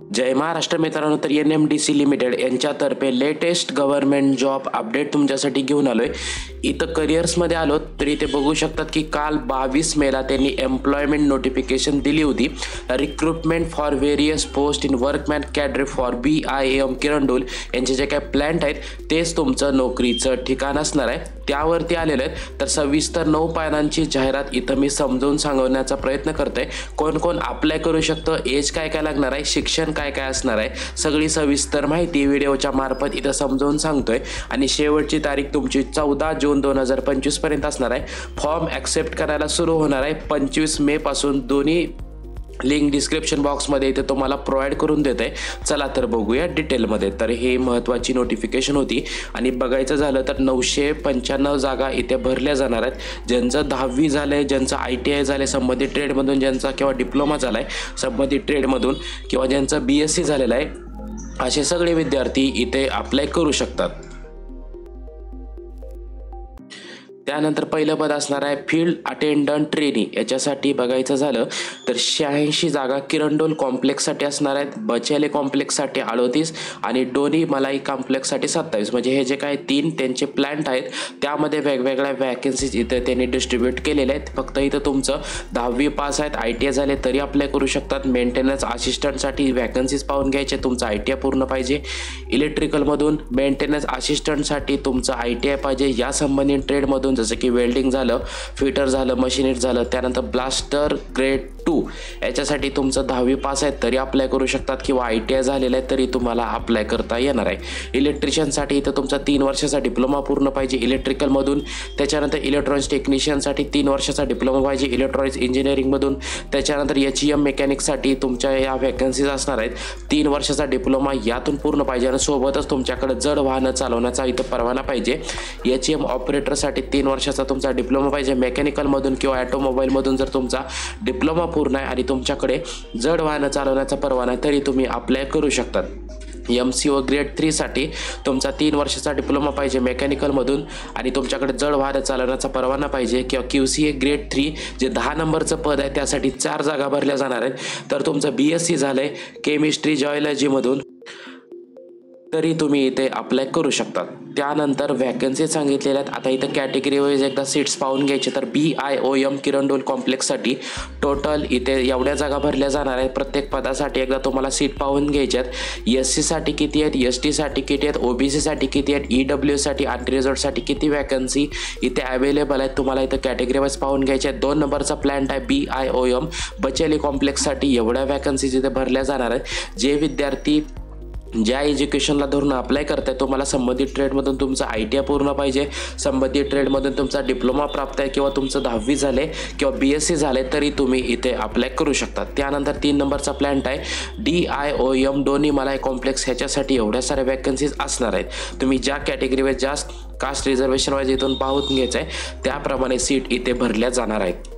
जय महाराष्ट्र मित्रांनो, तर NMDC limited यांच्यातर्फे लेटेस्ट गव्हर्नमेंट जॉब अपडेट तुमच्यासाठी घेऊन आलोय। इथं करिअर्समध्ये आलो तर इथे बघू शकतात की काल 22 मेला त्यांनी एम्प्लॉयमेंट नोटिफिकेशन दिली होती। Recruitment for various post in workman cadre for BIAM Kirandul यांचे जे काही प्लॅन्ट आहेत तेच तुमचं नोकरीचं ठिकाण असणार आहे, त्यावरती आलेलं आहे। तर सविस्तर 9 पानांची जाहिरात इथं मी समजावून सांगण्याचा प्रयत्न करतोय। कोण कोण अप्लाय करू शकतं, एज काय काय लागणार आहे, शिक्षण काय काय असणार आहे, सगळी सविस्तर माहिती व्हिडिओच्या मार्फत इथं समजावून सांगतोय। आणि शेवटची तारीख तुमची 14 जून 2025 पर्यंत असणार आहे। फॉर्म ॲक्सेप्ट करायला सुरू होणार आहे 25 मे पासून। दोन्ही लिंक डिस्क्रिप्शन बॉक्समध्ये इथे तुम्हाला प्रोव्हाइड करून देत आहे। चला तर बघूया डिटेलमध्ये। तर हे महत्त्वाची नोटिफिकेशन होती आणि बघायचं झालं तर 995 जागा इथे भरल्या जाणार आहेत। ज्यांचं 10वी झालं आहे, ज्यांचं ITI झालं आहे संबंधित ट्रेडमधून, ज्यांचा किंवा डिप्लोमा झाला आहे संबंधित ट्रेडमधून, किंवा ज्यांचं BSc झालेलं आहे, असे सगळे विद्यार्थी इथे अप्लाय करू शकतात। त्यानंतर पहिलं पद असणार आहे फील्ड अटेंडंट ट्रेनी। याच्यासाठी बघायचं झालं तर 86 जागा किरंडोल कॉम्प्लेक्ससाठी असणार आहेत, बचेले कॉम्प्लेक्ससाठी 38 आणि डोनी मलाई कॉम्प्लेक्ससाठी 27। म्हणजे हे जे काय 3 त्यांचे प्लॅन्ट आहेत त्यामध्ये वेगवेगळ्या वॅकन्सीज इथे त्यांनी डिस्ट्रीब्यूट केलेले आहेत। फक्त इथं तुमचं 10वी पास आहेत, ITI झाले तरी अप्लाय करू शकतात। मेंटेनन्स असिस्टंटसाठी वॅकन्सीज पाहून घ्यायचे, तुमचं ITI पूर्ण पाहिजे। इलेक्ट्रिकलमधून मेंटेनन्स असिस्टंटसाठी तुमचं ITI पाहिजे। या संबंधित ट्रेडमधून जसं की वेल्डिंग झालं, फिटर झालं, मशिनिस्ट झालं, त्यानंतर ब्लास्टर ग्रेड 2 याच्यासाठी तुमचं 10वी पास आहे तरी अप्लाय करू शकतात, किंवा ITI झालेलं आहे तरी तुम्हाला अप्लाय करता येणार आहे। इलेक्ट्रिशियनसाठी इथं तुमचा 3 वर्षाचा डिप्लोमा पूर्ण पाहिजे इलेक्ट्रिकलमधून। त्याच्यानंतर इलेक्ट्रॉनिक्स टेक्निशियनसाठी 3 वर्षाचा डिप्लोमा पाहिजे इलेक्ट्रॉनिक्स इंजिनिअरिंगमधून। त्याच्यानंतर HEM मेकॅनिकसाठी तुमच्या या वॅकन्सीज असणार आहेत, 3 वर्षाचा डिप्लोमा यातून पूर्ण पाहिजे आणि सोबतच तुमच्याकडे जड वाहनं चालवण्याचा इथं परवाना पाहिजे। HEM ऑपरेटरसाठी 3 वर्षाचा तुमचा डिप्लोमा पाहिजे मेकॅनिकलमधून किंवा ऑटोमोबाईलमधून। जर तुमचा डिप्लोमा पूर्ण आहे आणि तुमच्याकडे जड वाहनं चालवण्याचा परवाना आहे तरी तुम्ही अप्लाय करू शकतात। MCO ग्रेड 3 साठी तुमचा 3 वर्षाचा डिप्लोमा पाहिजे मेकॅनिकलमधून आणि तुमच्याकडे जड वाहनं चालवण्याचा परवाना पाहिजे, किंवा QCA ग्रेड 3 जे 10 नंबरचं पद आहे त्यासाठी 4 जागा भरल्या जाणार आहेत। तर तुमचं BSc झालंय केमिस्ट्री जॉयलॉजीमधून तरी तुम्ही इथे अप्लाय करू शकता। त्यानंतर वॅकन्सी सांगितलेल्या आहेत। आता इथं कॅटेगरी वाईज एकदा सीट्स पाहून घ्यायचे। तर BIOM किरंडोल कॉम्प्लेक्ससाठी टोटल इथे एवढ्या जागा भरल्या जाणार आहेत। प्रत्येक पदासाठी एकदा तुम्हाला सीट पाहून घ्यायच्यात। SC साठी किती आहेत, ST साठी किती आहेत, OBC साठी किती आहेत, EW साठी आणि रिझॉर्टसाठी किती वॅकन्सी इथे अवेलेबल आहेत तुम्हाला इथं कॅटेगरी वाईज पाहून घ्यायचे आहेत। 2 नंबरचा प्लॅन्ट आहे BIOM बचेली कॉम्प्लेक्ससाठी एवढ्या वॅकन्सीज इथे भरल्या जाणार आहेत। जे विद्यार्थी ज्या एज्युकेशनला धरून अप्लाय करताय तुम्हाला संबंधित ट्रेडमधून तुमचं ITI पूर्ण पाहिजे, संबंधित ट्रेडमधून तुमचा डिप्लोमा प्राप्त आहे किंवा तुमचं 10वी झाले किंवा BSc झाले तरी तुम्ही इथे अप्लाय करू शकता। त्यानंतर 3 नंबरचा प्लॅन्ट आहे DIOM डोनी मलाई कॉम्प्लेक्स। ह्याच्यासाठी एवढ्या साऱ्या वॅकन्सीज असणार आहेत। तुम्ही ज्या कॅटेगरीवर जास्त कास्ट रिझर्वेशन वाईज इथून पाहून घ्यायचं आहे त्याप्रमाणे सीट इथे भरल्या जाणार आहेत।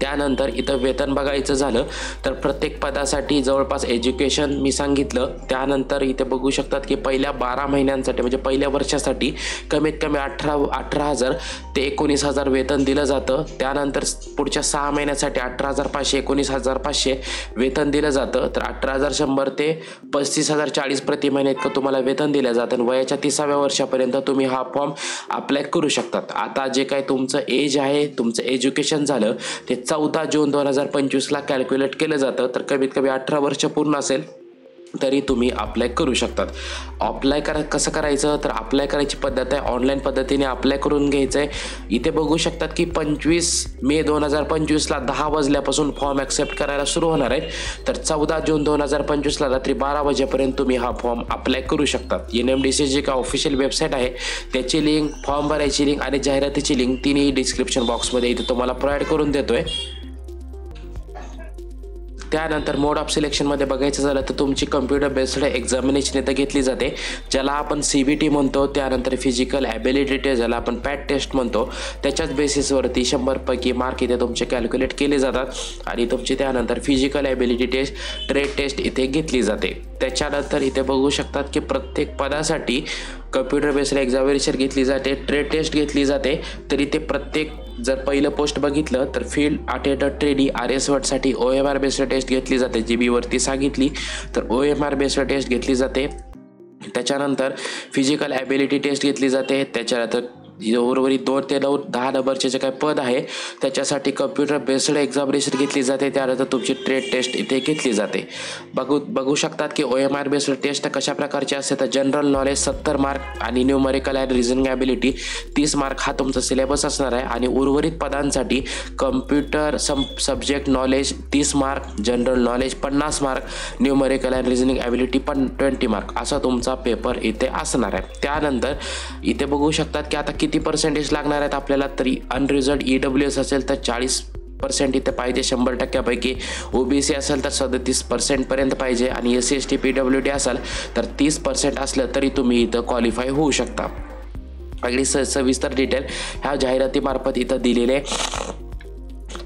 त्यानंतर इथं वेतन बघायचं झालं तर प्रत्येक पदासाठी जवळपास एज्युकेशन मी सांगितलं। त्यानंतर इथे बघू शकतात की पहिल्या 12 महिन्यांसाठी म्हणजे पहिल्या वर्षासाठी कमीत कमी 18,000 ते 19,000 वेतन दिलं जातं। त्यानंतर पुढच्या 6 महिन्यासाठी 18,500 19,500 वेतन दिलं जातं। तर 18,100 ते 35,040 प्रति महिने इतकं तुम्हाला वेतन दिलं जातं आणि वयाच्या 30व्या वर्षापर्यंत तुम्ही हा फॉर्म अप्लाय करू शकतात। आता जे काही तुमचं एज आहे, तुमचं एज्युकेशन झालं ते 14 जून 2025ला कॅल्क्युलेट केलं जातं। तर कमीत कमी 18 वर्ष पूर्ण असेल तरी तुम्ही अप्लाय करू शकतात। अप्लाय कसं करायचं, तर अप्लाय करायची पद्धत आहे ऑनलाईन पद्धतीने अप्लाय करून घ्यायचं आहे। इथे बघू शकतात की 25 मे 2025ला 10 वाजल्यापासून फॉर्म ॲक्सेप्ट करायला सुरू होणार आहे। तर 14 जून 2025ला रात्री 12 वाजेपर्यंत तुम्ही हा फॉर्म अप्लाय करू शकतात। NMDC जी का ऑफिशियल वेबसाईट आहे त्याची लिंक, फॉर्म भरायची लिंक आणि जाहिरातीची लिंक तिन्ही डिस्क्रिप्शन बॉक्समध्ये इथे तुम्हाला प्रोव्हाइड करून देतोय। त्यानंतर मोड ऑफ सिलेक्शनमध्ये बघायचं झालं तर तुमची कम्प्युटर बेस्ड एक्झामिनेशन इथं घेतली जाते, ज्याला आपण CBT म्हणतो। त्यानंतर फिजिकल ॲबिलिटी टेस्ट ज्याला आपण पॅट टेस्ट म्हणतो, त्याच्याच बेसिसवरती 100 पैकी मार्क इथे तुमचे कॅल्क्युलेट केले जातात आणि तुमची त्यानंतर physical ability test, trade test इथे घेतली जाते। त्याच्यानंतर इथे बघू शकतात की प्रत्येक पदासाठी कम्प्युटर बेस्ड एक्झामिनेशन घेतली जाते, ट्रेड टेस्ट घेतली जाते। तरी ते प्रत्येक जर पहिलं पोस्ट बघितलं तर फील्ड अटेंडंट ट्रेनी RS वर्डसाठी OMR बेस्ड टेस्ट घेतली जाते, जी मी वरती सांगितली. तर OMR बेस्ड टेस्ट घेतली जाते. त्याच्यानंतर फिजिकल ॲबिलिटी टेस्ट घेतली जाते. त्याच्यानंतर उर्वरित 2 ते 10 नंबरचे जे काही पद आहे त्याच्यासाठी कम्प्युटर बेस्ड एक्झामिनेशन घेतली जाते. त्यानंतर तुमची ट्रेड टेस्ट इथे घेतली जाते. बघू शकतात की OMR बेस्ड टेस्ट कशा प्रकारची असते. तर जनरल नॉलेज 70 मार्क आणि numerical and reasoning ability 30 mark हा तुमचा सिलेबस असणार आहे. आणि उर्वरित पदांसाठी computer subject knowledge 30 mark, general knowledge 50 mark, numerical and reasoning ability पण 20 मार्क असा तुमचा पेपर इथे असणार आहे. त्यानंतर इथे बघू शकतात की आता किती पर्सेंटेज लागणार आहेत आपल्याला. तरी अनरिझर्व्ड EWS असेल तर 40% इथे पाहिजे 100%पैकी. OBC असेल तर 37% पर्यंत पाहिजे. आणि SC ST PWD असेल तर 30% असलं तरी तुम्ही इथं क्वालिफाय होऊ शकता. अगदी सविस्तर डिटेल ह्या जाहिरातीमार्फत इथं दिलेले.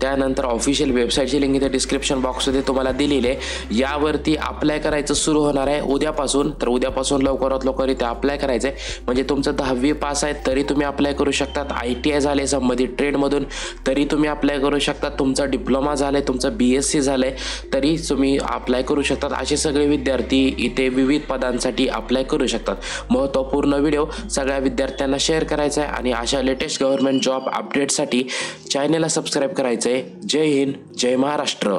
त्यानंतर ऑफिशियल वेबसाईटची लिंक इथे डिस्क्रिप्शन बॉक्समध्ये तुम्हाला दिलेली आहे. यावरती अप्लाय करायचं सुरू होणार आहे उद्यापासून. तर उद्यापासून लवकरात लवकर इथे अप्लाय करायचं आहे. म्हणजे तुमचं 10वी पास आहे तरी तुम्ही अप्लाय करू शकतात. ITI झाले संबंधित ट्रेडमधून तरी तुम्ही अप्लाय करू शकता. तुमचा डिप्लोमा झालं आहे, तुमचं BSc झालं आहे तरी तुम्ही अप्लाय करू शकतात. असे सगळे विद्यार्थी इथे विविध पदांसाठी अप्लाय करू शकतात. महत्त्वपूर्ण व्हिडिओ सगळ्या विद्यार्थ्यांना शेअर करायचा आहे. आणि अशा लेटेस्ट गव्हर्नमेंट जॉब अपडेटसाठी चॅनलला सबस्क्राईब करायचं आहे. जय हिंद, जय महाराष्ट्र.